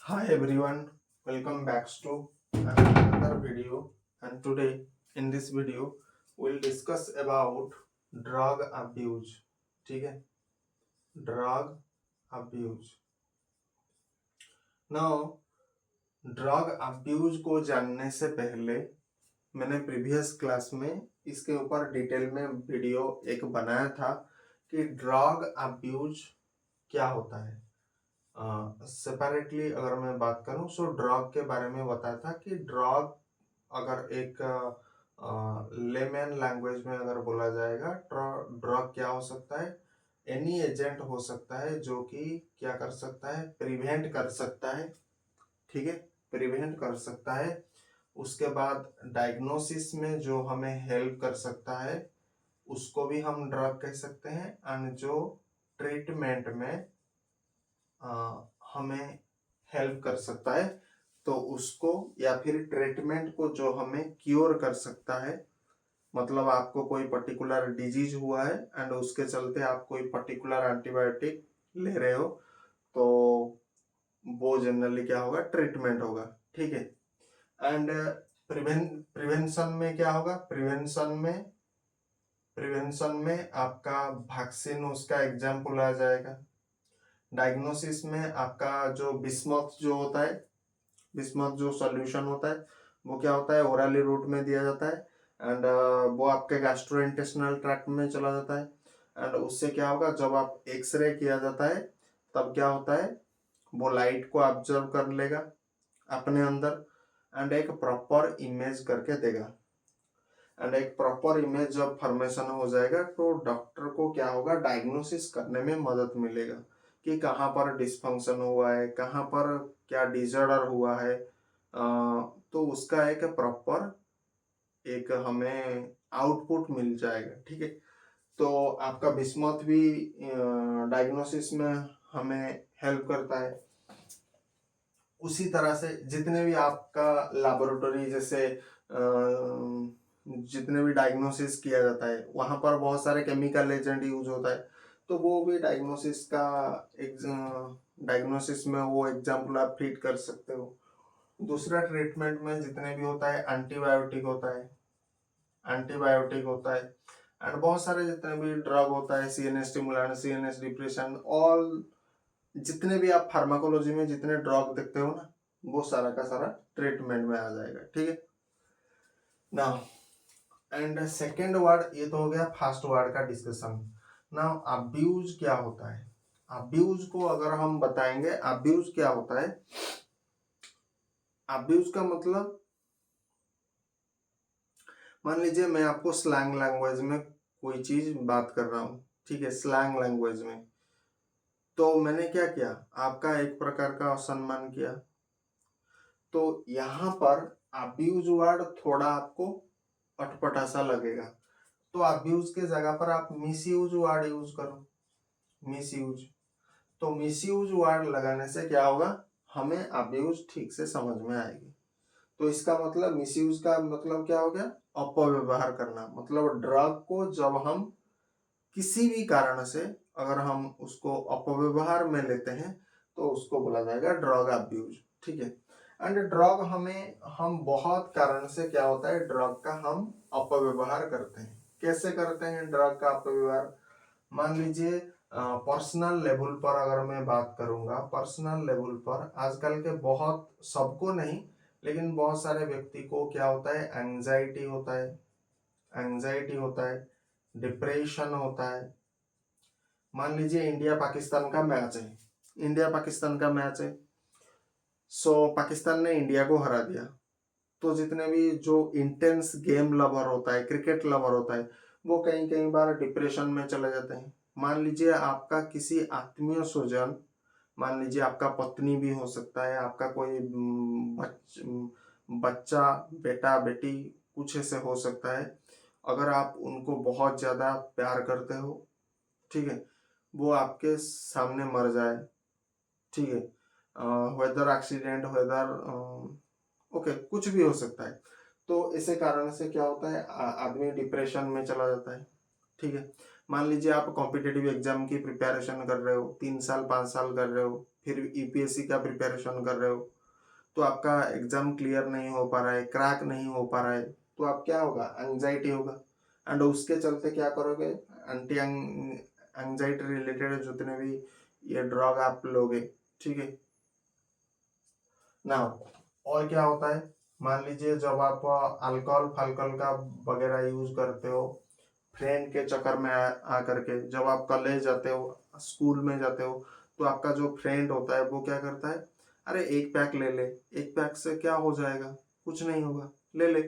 Hi everyone, welcome back to another video. And today in this video we'll discuss about drug abuse. ठीक है, drug abuse. Now drug abuse को जानने से पहले मैंने previous class में इसके ऊपर डिटेल में वीडियो एक बनाया था कि ड्रग अब्यूज क्या होता है। सेपरेटली अगर मैं बात करूं सो ड्रग के बारे में बताया था कि ड्रग अगर एक लेमैन लैंग्वेज में अगर बोला जाएगा ड्रग क्या हो सकता है, एनी एजेंट हो सकता है जो कि क्या कर सकता है, प्रिवेंट कर सकता है। ठीक है, प्रिवेंट कर सकता है। उसके बाद डायग्नोसिस में जो हमें हेल्प कर सकता है उसको भी हम ड्रग कह सकते हैं। एंड जो ट्रीटमेंट में हमें हेल्प कर सकता है तो उसको, या फिर ट्रीटमेंट को जो हमें क्योर कर सकता है, मतलब आपको कोई पर्टिकुलर डिजीज हुआ है एंड उसके चलते आप कोई पर्टिकुलर एंटीबायोटिक ले रहे हो तो वो जनरली क्या होगा, ट्रीटमेंट होगा। ठीक है, एंड प्रिवेंशन में क्या होगा, प्रिवेंशन में आपका वैक्सीन उसका एग्जाम्पल आ जाएगा। डायग्नोसिस में आपका जो बिस्मथ जो होता है, बिस्मथ जो सॉल्यूशन होता है वो क्या होता है, ओरली रूट में दिया जाता है एंड वो आपके गैस्ट्रोइंटेस्टिनल ट्रैक्ट में चला जाता है। एंड उससे क्या होगा, जब आप एक्सरे किया जाता है तब क्या होता है, वो लाइट को ऑब्जर्व कर लेगा अपने अंदर एंड एक प्रॉपर इमेज करके देगा। एंड एक प्रॉपर इमेज जब फॉर्मेशन हो जाएगा तो डॉक्टर को क्या होगा, डायग्नोसिस करने में मदद मिलेगा कि कहाँ पर डिसफंक्शन हुआ है, कहाँ पर क्या डिसऑर्डर हुआ है। तो उसका एक प्रॉपर एक हमें आउटपुट मिल जाएगा। ठीक है, तो आपका बिस्मथ भी डायग्नोसिस में हमें हेल्प करता है। उसी तरह से जितने भी आपका लैबोरेटरी जैसे जितने भी डायग्नोसिस किया जाता है वहां पर बहुत सारे केमिकल एजेंट यूज होता है, तो वो भी डायग्नोसिस का एक डायग्नोसिस में वो एग्जाम्पल आप फीड कर सकते हो। दूसरा ट्रीटमेंट में जितने भी होता है, एंटीबायोटिक होता है, एंटीबायोटिक होता है एंड बहुत सारे जितने भी ड्रग होता है, CNS stimulant, CNS depression, all जितने भी आप फार्माकोलॉजी में जितने ड्रग देखते हो ना, वो सारा का सारा ट्रीटमेंट में आ जाएगा। ठीक है ना, एंड सेकेंड वर्ड ये तो हो गया फर्स्ट वर्ड का डिस्कशन। ना अब्यूज क्या होता है, अब्यूज को अगर हम बताएंगे, अब्यूज क्या होता है, अब्यूज का मतलब मान लीजिए मैं आपको स्लैंग लैंग्वेज में कोई चीज बात कर रहा हूँ, ठीक है, स्लैंग लैंग्वेज में, तो मैंने क्या किया, आपका एक प्रकार का असम्मान किया, तो यहाँ पर अब्यूज वर्ड थोड़ा आपको अटपटा सा लगेगा, तो अब्यूज के जगह पर आप मिसयूज वर्ड यूज करो, मिसयूज। तो मिसयूज वर्ड लगाने से क्या होगा, हमें अब्यूज ठीक से समझ में आएगी। तो इसका मतलब मिसयूज का मतलब क्या हो गया, अपव्यवहार करना। मतलब ड्रग को जब हम किसी भी कारण से अगर हम उसको अपव्यवहार में लेते हैं तो उसको बोला जाएगा ड्रग अब्यूज। ठीक है, एंड ड्रग हमें, हम बहुत कारण से क्या होता है, ड्रग का हम अपव्यवहार करते हैं। कैसे करते हैं ड्रग का अपव्यवहार, मान लीजिए पर्सनल लेवल पर अगर मैं बात करूंगा, पर्सनल लेवल पर आजकल के बहुत, सबको नहीं लेकिन बहुत सारे व्यक्ति को क्या होता है, एंजाइटी होता है, एंजाइटी होता है, डिप्रेशन होता है। मान लीजिए इंडिया पाकिस्तान का मैच है, इंडिया पाकिस्तान का मैच है, सो पाकिस्तान ने इंडिया को हरा दिया, तो जितने भी जो इंटेंस गेम लवर होता है, क्रिकेट लवर होता है, वो कई कई बार डिप्रेशन में चले जाते हैं। मान लीजिए आपका किसी आत्मीय स्वजन, मान लीजिए आपका पत्नी भी हो सकता है, आपका कोई बच्चा, बेटा बेटी, कुछ ऐसे हो सकता है, अगर आप उनको बहुत ज्यादा प्यार करते हो, ठीक है, वो आपके सामने मर जाए, ठीक है, वेदर एक्सीडेंट, वेदर ओके, कुछ भी हो सकता है, तो इसे कारण से क्या होता है, आदमी डिप्रेशन में चला जाता है। ठीक है, मान लीजिए आप कॉम्पिटेटिव एग्जाम की प्रिपरेशन कर रहे हो, 3 साल 5 साल कर रहे हो, फिर यूपीएससी का प्रिपरेशन कर रहे हो, तो आपका एग्जाम क्लियर नहीं हो पा रहा है, क्रैक नहीं हो पा रहा है, तो आप क्या होगा, एंजाइटी होगा। एंड उसके चलते क्या करोगे, एंटी एंजाइटी रिलेटेड जितने भी ये ड्रग आप लोगे, ठीक है ना। और क्या होता है, मान लीजिए जब आप अल्कोहल फाल्कोहल का वगैरह यूज करते हो, फ्रेंड के चक्कर में आकर के, जब आप कॉलेज जाते हो, स्कूल में जाते हो, तो आपका जो फ्रेंड होता है वो क्या करता है, अरे एक पैक ले ले, एक पैक से क्या हो जाएगा, कुछ नहीं होगा, ले ले।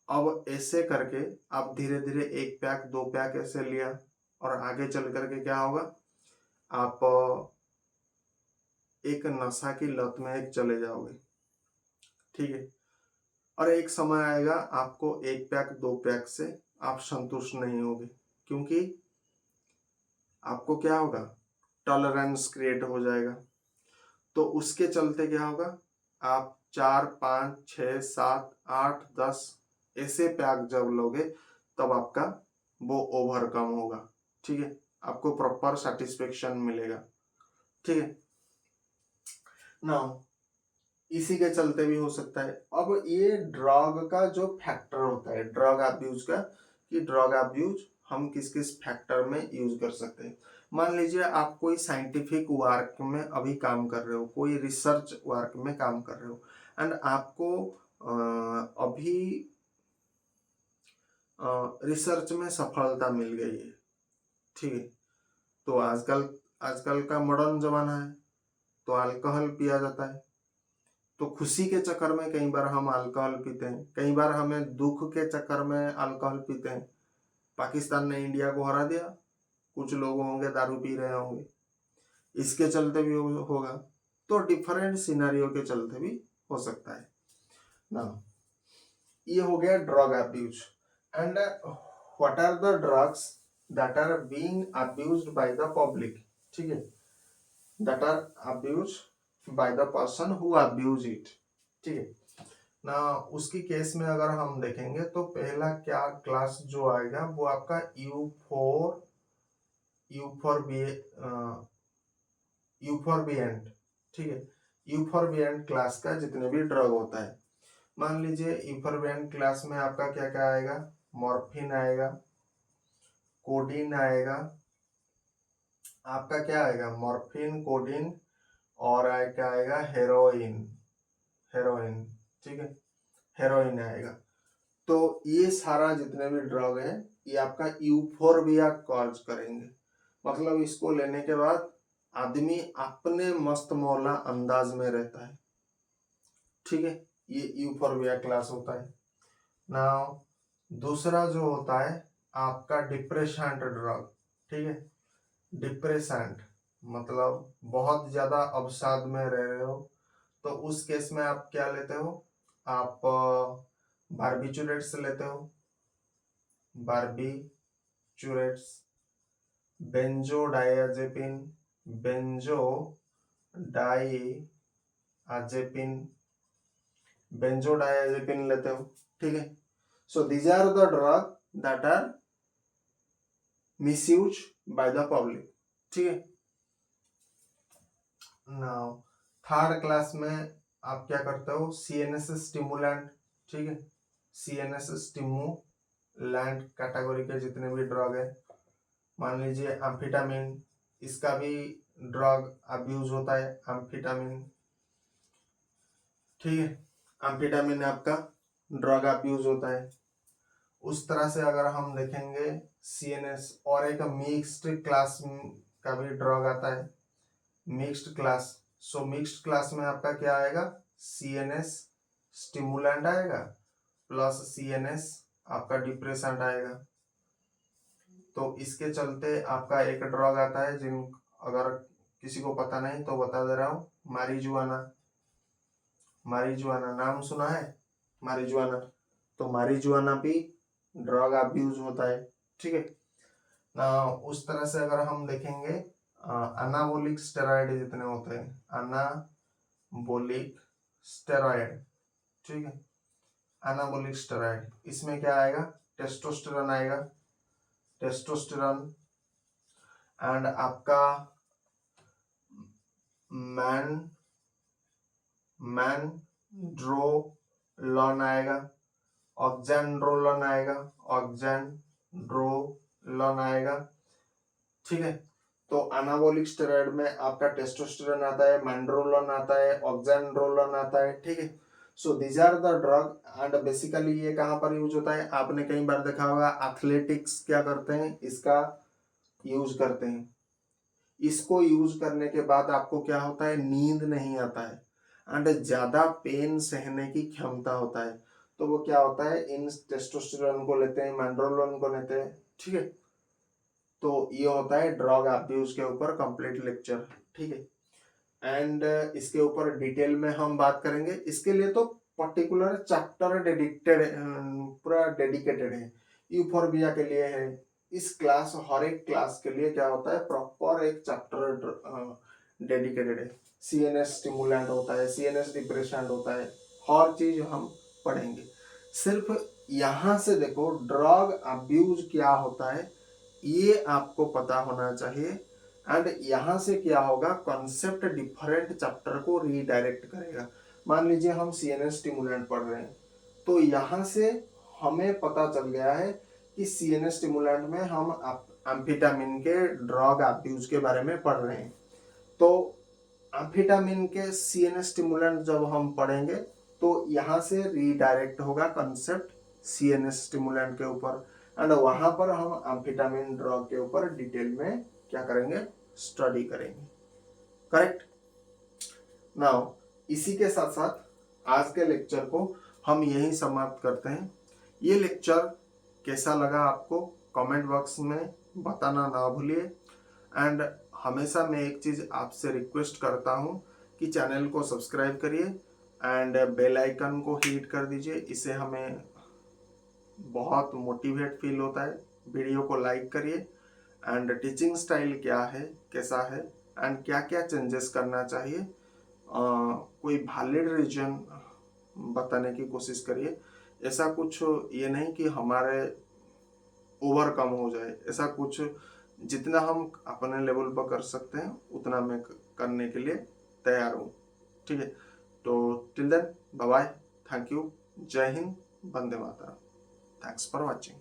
अब ऐसे करके आप धीरे धीरे एक पैक दो पैक ऐसे लिया, और आगे चल करके क्या होगा, आप एक नशा की लत में एक चले जाओगे, ठीक है। और एक समय आएगा आपको एक पैक दो पैक से आप संतुष्ट नहीं होगे, क्योंकि आपको क्या होगा, टॉलरेंस क्रिएट हो जाएगा। तो उसके चलते क्या होगा, आप 4 5 6 7 8 10 ऐसे पैक जब लोगे, तब आपका वो ओवरकम होगा, ठीक है, आपको प्रॉपर सेटिस्फेक्शन मिलेगा, ठीक है ना। इसी के चलते भी हो सकता है। अब ये ड्रग का जो फैक्टर होता है, ड्रग अब्यूज का, कि ड्रग अब्यूज हम किस किस फैक्टर में यूज कर सकते हैं। मान लीजिए आप कोई साइंटिफिक वर्क में अभी काम कर रहे हो, कोई रिसर्च वर्क में काम कर रहे हो, एंड आपको अभी रिसर्च में सफलता मिल गई है, ठीक है। तो आजकल आजकल का मॉडर्न जमाना है, तो अल्कोहल पिया जाता है। तो खुशी के चक्कर में कई बार हम अल्कोहल पीते हैं, कई बार हमें दुख के चक्कर में अल्कोहल पीते हैं। पाकिस्तान ने इंडिया को हरा दिया, कुछ लोग होंगे दारू पी रहे होंगे, इसके चलते भी होगा। तो डिफरेंट सिनेरियो के चलते भी हो सकता है ना। ये हो गया drug abuse. And what are the drugs that are being abused by the public, ठीक है, that are abused by the person who abuse it, ठीक है ना। उसकी केस में अगर हम देखेंगे तो पहला क्या क्लास जो आएगा वो आपका यूफोरबिएंट, ठीक है। यूफोरबिएंट क्लास का जितने भी ड्रग होता है, मान लीजिए यूफोरबिएंट क्लास में आपका क्या क्या आएगा, मॉर्फिन आएगा, कोडीन आएगा, आपका क्या आएगा, मॉर्फिन कोडीन, और क्या आएगा, हेरोइन, हेरोइन, ठीक है, हेरोइन आएगा। तो ये सारा जितने भी ड्रग है, ये आपका यूफोरबिया कॉज करेंगे। मतलब इसको लेने के बाद आदमी अपने मस्त मौला अंदाज में रहता है, ठीक है, ये यूफोरबिया क्लास होता है। नाउ दूसरा जो होता है आपका डिप्रेशन ड्रग, ठीक है। डिप्रेशन मतलब बहुत ज्यादा अवसाद में रह रहे हो, तो उस केस में आप क्या लेते हो, आप बार्बिचुरेट्स लेते हो, बार्बिचुरेट्स, बेंजोडाइआजेपिन, बेंजोडाइआजेपिन, बेंजोडाइआजेपिन लेते हो, ठीक है। So these are the drug that are misuse by the public, ठीक है। नाउ थर्ड क्लास में आप क्या करते हो, सीएनएस स्टिमुलेंट, ठीक है, सीएनएस स्टिमुलेंट कैटेगरी के जितने भी ड्रग है, मान लीजिए एम्फिटामिन, इसका भी ड्रग अब्यूज होता है, एम्फिटामिन, ठीक है, एम्फिटामिन आपका ड्रग अब्यूज होता है। उस तरह से अगर हम देखेंगे सीएनएस, और एक मिक्स्ड क्लास का भी ड्रग आता है, mixed class. So mixed class में आपका क्या आएगा, सीएनएस स्टिमुलेंट आएगा प्लस सीएनएस आपका डिप्रेसेंट आएगा। तो इसके चलते आपका एक ड्रग आता है, जिन अगर किसी को पता नहीं तो बता दे रहा हूँ, मारिजुआना, मारिजुआना नाम सुना है, मारिजुआना। तो मारिजुआना भी ड्रग अब्यूज होता है, ठीक है ना। उस तरह से अगर हम देखेंगे अनाबोलिक स्टेरॉइड जितने होते हैं, अनाबोलिक स्टेरॉइड, ठीक है, अनाबोलिक स्टेरॉइड, इसमें क्या आएगा, टेस्टोस्टेरोन आएगा, टेस्टोस्टेरोन। एंड आपका मैनड्रोलॉन आएगा, ऑक्जेंड्रोलॉन आएगा, ऑक्जेंड्रोलॉन आएगा। ठीक है, तो एनाबॉलिक स्टेरॉइड में आपका टेस्टोस्टेरोन आता है, मैंड्रोलॉन आता है, ऑक्जेंड्रोलॉन आता है। ठीक है, so these are the drug and basically ये कहाँ पर यूज होता है, आपने कई बार देखा होगा एथलेटिक्स क्या करते हैं, इसका यूज करते हैं। इसको यूज करने के बाद आपको क्या होता है, नींद नहीं आता है एंड ज्यादा पेन सहने की क्षमता होता है। तो वो क्या होता है, इन टेस्टोस्टेरोन को लेते हैं, मैंड्रोलॉन को लेते हैं। ठीक है, तो ये होता है ड्रग अब्यूज के ऊपर कंप्लीट लेक्चर। ठीक है, एंड इसके ऊपर डिटेल में हम बात करेंगे। इसके लिए तो पर्टिकुलर चैप्टर डेडिकेटेड, पूरा डेडिकेटेड है, यूफोर्बिया के लिए है। इस क्लास, हर एक क्लास के लिए क्या होता है, प्रॉपर एक चैप्टर डेडिकेटेड है। सीएनएस स्टिमुलेंट होता है, सीएनएस डिप्रेशन होता है, हर चीज हम पढ़ेंगे। सिर्फ यहाँ से देखो ड्रग अब्यूज क्या होता है ये आपको पता होना चाहिए। एंड यहाँ से क्या होगा, कॉन्सेप्ट डिफरेंट चैप्टर को रीडायरेक्ट करेगा। मान लीजिए हम सीएनएस स्टिमुलेंट पढ़ रहे हैं, तो यहाँ से हमें पता चल गया है कि सीएनएस स्टिमुलेंट में हम एम्फेटामिन के ड्रग अब्यूज के बारे में पढ़ रहे हैं। तो एम्फेटामिन के सीएनएस स्टिमुलेंट जब हम पढ़ेंगे तो यहाँ से रीडायरेक्ट होगा कंसेप्ट सीएनएस स्टिमुलेंट के ऊपर, एंड वहां पर हम एम्फेटामिन ड्रग के ऊपर डिटेल में क्या करेंगे, स्टडी करेंगे। करेक्ट। नाउ इसी के साथ साथ आज के लेक्चर को हम यहीं समाप्त करते हैं। ये लेक्चर कैसा लगा आपको कमेंट बॉक्स में बताना ना भूलिए। एंड हमेशा मैं एक चीज आपसे रिक्वेस्ट करता हूँ कि चैनल को सब्सक्राइब करिए एंड बेल आइकन को हिट कर दीजिए, इससे हमें बहुत मोटिवेट फील होता है। वीडियो को लाइक करिए एंड टीचिंग स्टाइल क्या है, कैसा है एंड क्या क्या चेंजेस करना चाहिए, कोई वैलिड रीजन बताने की कोशिश करिए। ऐसा कुछ ये नहीं कि हमारे ओवरकम हो जाए, ऐसा कुछ जितना हम अपने लेवल पर कर सकते हैं उतना मैं करने के लिए तैयार हूँ। ठीक है, तो till then bye bye, thank you, जय हिंद, वंदे मातरम, थैंक्स फॉर वॉचिंग।